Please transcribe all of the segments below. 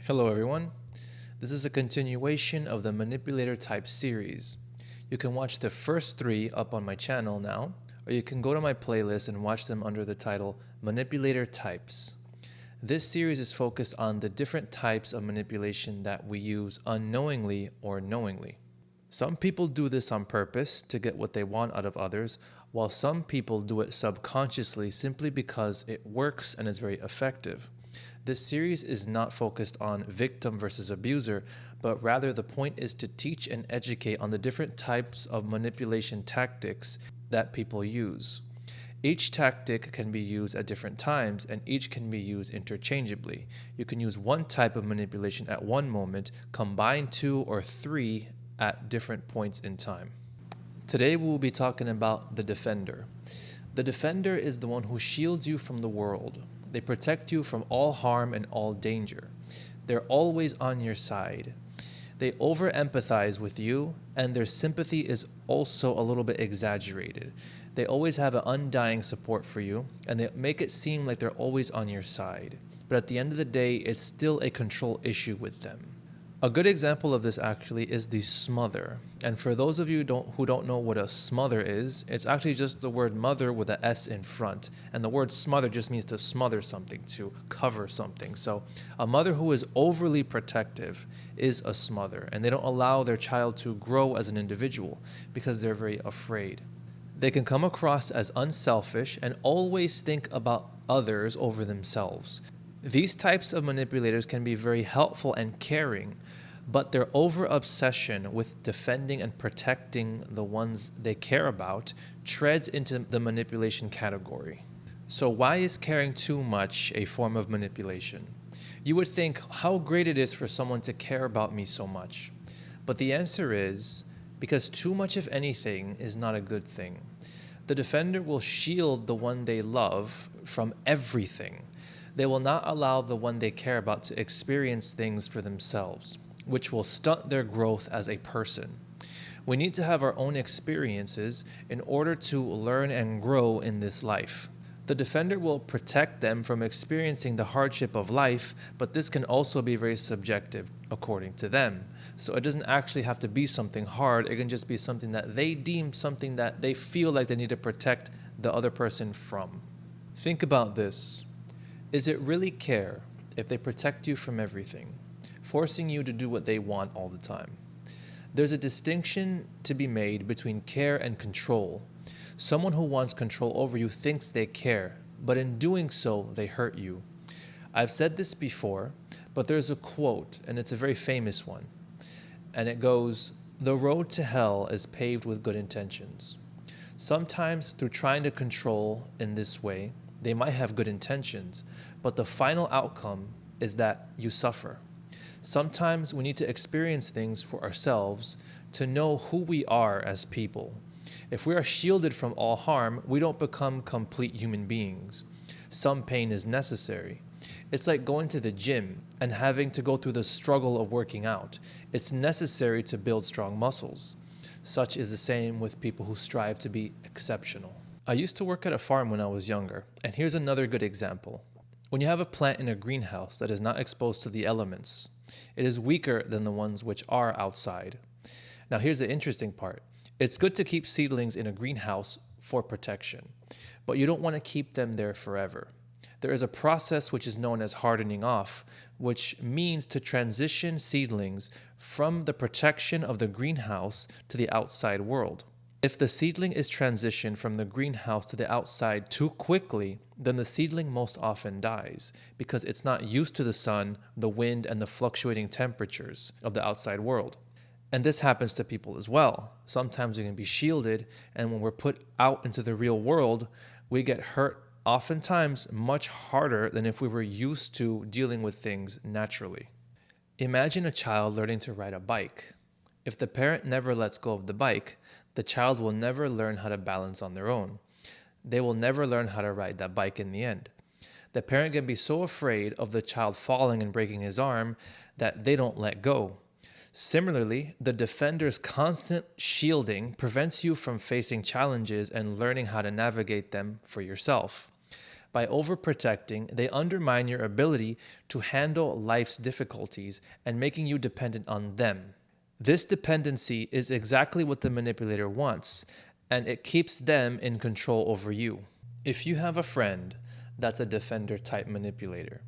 Hello everyone, this is a continuation of the Manipulator type series. You can watch the first 3 up on my channel now, or you can go to my playlist and watch them under the title Manipulator Types. This series is focused on the different types of manipulation that we use unknowingly or knowingly. Some people do this on purpose to get what they want out of others, while some people do it subconsciously simply because it works and is very effective. This series is not focused on victim versus abuser, but rather the point is to teach and educate on the different types of manipulation tactics that people use. Each tactic can be used at different times, and each can be used interchangeably. You can use one type of manipulation at one moment, combine 2 or 3 at different points in time. Today we will be talking about the defender. The defender is the one who shields you from the world. They protect you from all harm and all danger. They're always on your side. They over-empathize with you, and their sympathy is also a little bit exaggerated. They always have an undying support for you, and they make it seem like they're always on your side. But at the end of the day, it's still a control issue with them. A good example of this actually is the smother. And for those of you who don't know what a smother is, it's actually just the word mother with an S in front. And the word smother just means to smother something, to cover something. So a mother who is overly protective is a smother, and they don't allow their child to grow as an individual because they're very afraid. They can come across as unselfish and always think about others over themselves. These types of manipulators can be very helpful and caring, but their over-obsession with defending and protecting the ones they care about treads into the manipulation category. So why is caring too much a form of manipulation? You would think how great it is for someone to care about me so much. But the answer is because too much of anything is not a good thing. The defender will shield the one they love from everything. They will not allow the one they care about to experience things for themselves, which will stunt their growth as a person. We need to have our own experiences in order to learn and grow in this life. The defender will protect them from experiencing the hardship of life, but this can also be very subjective according to them. So it doesn't actually have to be something hard, it can just be something that they deem something that they feel like they need to protect the other person from. Think about this. Is it really care if they protect you from everything, forcing you to do what they want all the time? There's a distinction to be made between care and control. Someone who wants control over you thinks they care, but in doing so, they hurt you. I've said this before, but there's a quote, and it's a very famous one. And it goes, "The road to hell is paved with good intentions." Sometimes through trying to control in this way, they might have good intentions, but the final outcome is that you suffer. Sometimes we need to experience things for ourselves to know who we are as people. If we are shielded from all harm, we don't become complete human beings. Some pain is necessary. It's like going to the gym and having to go through the struggle of working out. It's necessary to build strong muscles. Such is the same with people who strive to be exceptional. I used to work at a farm when I was younger, and here's another good example. When you have a plant in a greenhouse that is not exposed to the elements, it is weaker than the ones which are outside. Now here's the interesting part. It's good to keep seedlings in a greenhouse for protection, but you don't want to keep them there forever. There is a process which is known as hardening off, which means to transition seedlings from the protection of the greenhouse to the outside world. If the seedling is transitioned from the greenhouse to the outside too quickly, then the seedling most often dies because it's not used to the sun, the wind, and the fluctuating temperatures of the outside world. And this happens to people as well. Sometimes we can be shielded, and when we're put out into the real world, we get hurt oftentimes much harder than if we were used to dealing with things naturally. Imagine a child learning to ride a bike. If the parent never lets go of the bike, the child will never learn how to balance on their own. They will never learn how to ride that bike in the end. The parent can be so afraid of the child falling and breaking his arm that they don't let go. Similarly, the defender's constant shielding prevents you from facing challenges and learning how to navigate them for yourself. By overprotecting, they undermine your ability to handle life's difficulties and making you dependent on them. This dependency is exactly what the manipulator wants, and it keeps them in control over you. If you have a friend that's a defender type manipulator,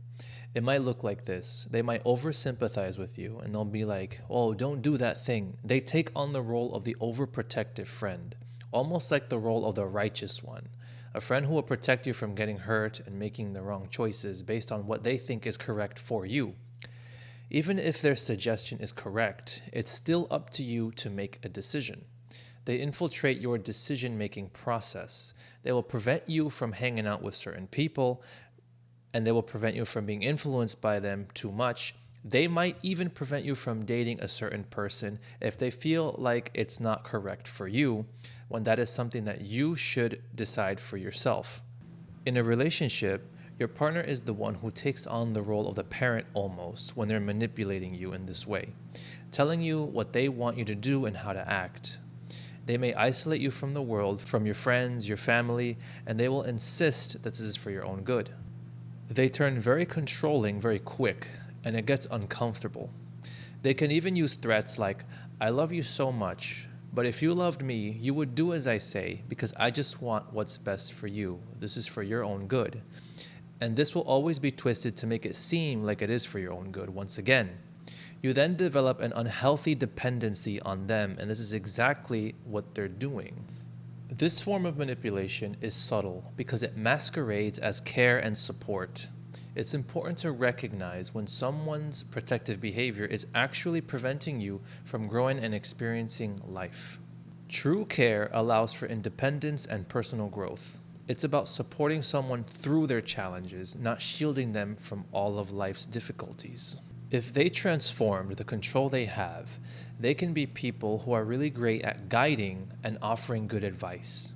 it might look like this. They might oversympathize with you and they'll be like, oh, don't do that thing. They take on the role of the overprotective friend, almost like the role of the righteous one. A friend who will protect you from getting hurt and making the wrong choices based on what they think is correct for you. Even if their suggestion is correct, it's still up to you to make a decision. They infiltrate your decision-making process. They will prevent you from hanging out with certain people, and they will prevent you from being influenced by them too much. They might even prevent you from dating a certain person if they feel like it's not correct for you, when that is something that you should decide for yourself. In a relationship, your partner is the one who takes on the role of the parent almost when they're manipulating you in this way, telling you what they want you to do and how to act. They may isolate you from the world, from your friends, your family, and they will insist that this is for your own good. They turn very controlling very quick, and it gets uncomfortable. They can even use threats like, I love you so much, but if you loved me, you would do as I say because I just want what's best for you. This is for your own good. And this will always be twisted to make it seem like it is for your own good once again. You then develop an unhealthy dependency on them, and this is exactly what they're doing. This form of manipulation is subtle because it masquerades as care and support. It's important to recognize when someone's protective behavior is actually preventing you from growing and experiencing life. True care allows for independence and personal growth. It's about supporting someone through their challenges, not shielding them from all of life's difficulties. If they transformed the control they have, they can be people who are really great at guiding and offering good advice.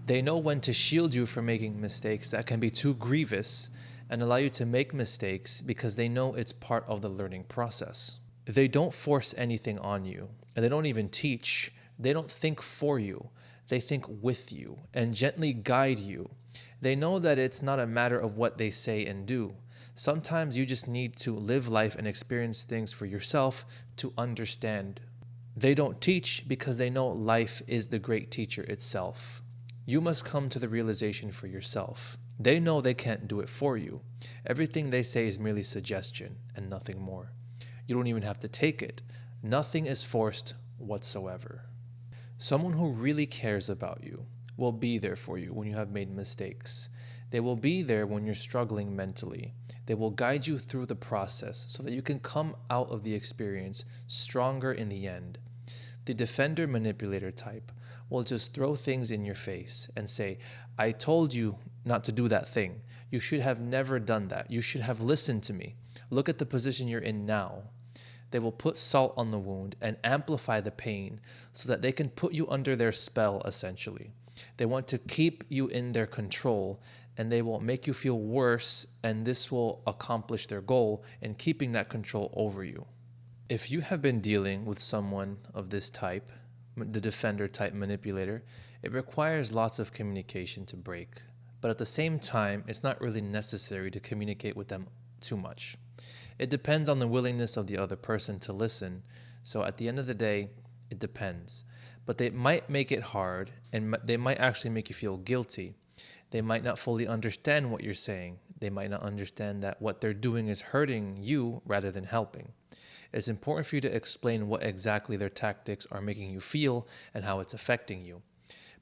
They know when to shield you from making mistakes that can be too grievous and allow you to make mistakes because they know it's part of the learning process. They don't force anything on you, and they don't even teach. They don't think for you. They think with you and gently guide you. They know that it's not a matter of what they say and do. Sometimes you just need to live life and experience things for yourself to understand. They don't teach because they know life is the great teacher itself. You must come to the realization for yourself. They know they can't do it for you. Everything they say is merely suggestion and nothing more. You don't even have to take it. Nothing is forced whatsoever. Someone who really cares about you will be there for you when you have made mistakes. They will be there when you're struggling mentally. They will guide you through the process so that you can come out of the experience stronger in the end. The defender manipulator type will just throw things in your face and say, I told you not to do that thing. You should have never done that. You should have listened to me. Look at the position you're in now. They will put salt on the wound and amplify the pain so that they can put you under their spell, essentially. They want to keep you in their control, and they will make you feel worse, and this will accomplish their goal in keeping that control over you. If you have been dealing with someone of this type, the defender type manipulator, it requires lots of communication to break. But at the same time, it's not really necessary to communicate with them too much. It depends on the willingness of the other person to listen. So at the end of the day, it depends. But they might make it hard, and they might actually make you feel guilty. They might not fully understand what you're saying. They might not understand that what they're doing is hurting you rather than helping. It's important for you to explain what exactly their tactics are making you feel and how it's affecting you.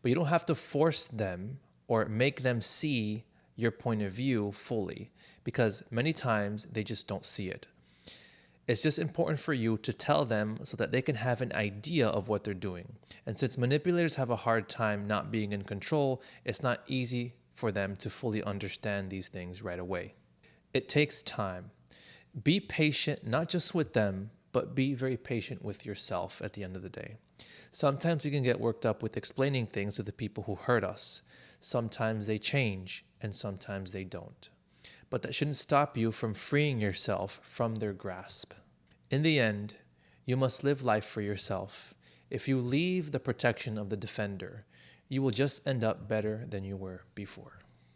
But you don't have to force them or make them see your point of view fully, because many times they just don't see it. It's just important for you to tell them so that they can have an idea of what they're doing. And since manipulators have a hard time not being in control, it's not easy for them to fully understand these things right away. It takes time. Be patient, not just with them, but be very patient with yourself at the end of the day. Sometimes we can get worked up with explaining things to the people who hurt us. Sometimes they change, and sometimes they don't. But that shouldn't stop you from freeing yourself from their grasp. In the end, you must live life for yourself. If you leave the protection of the defender, you will just end up better than you were before.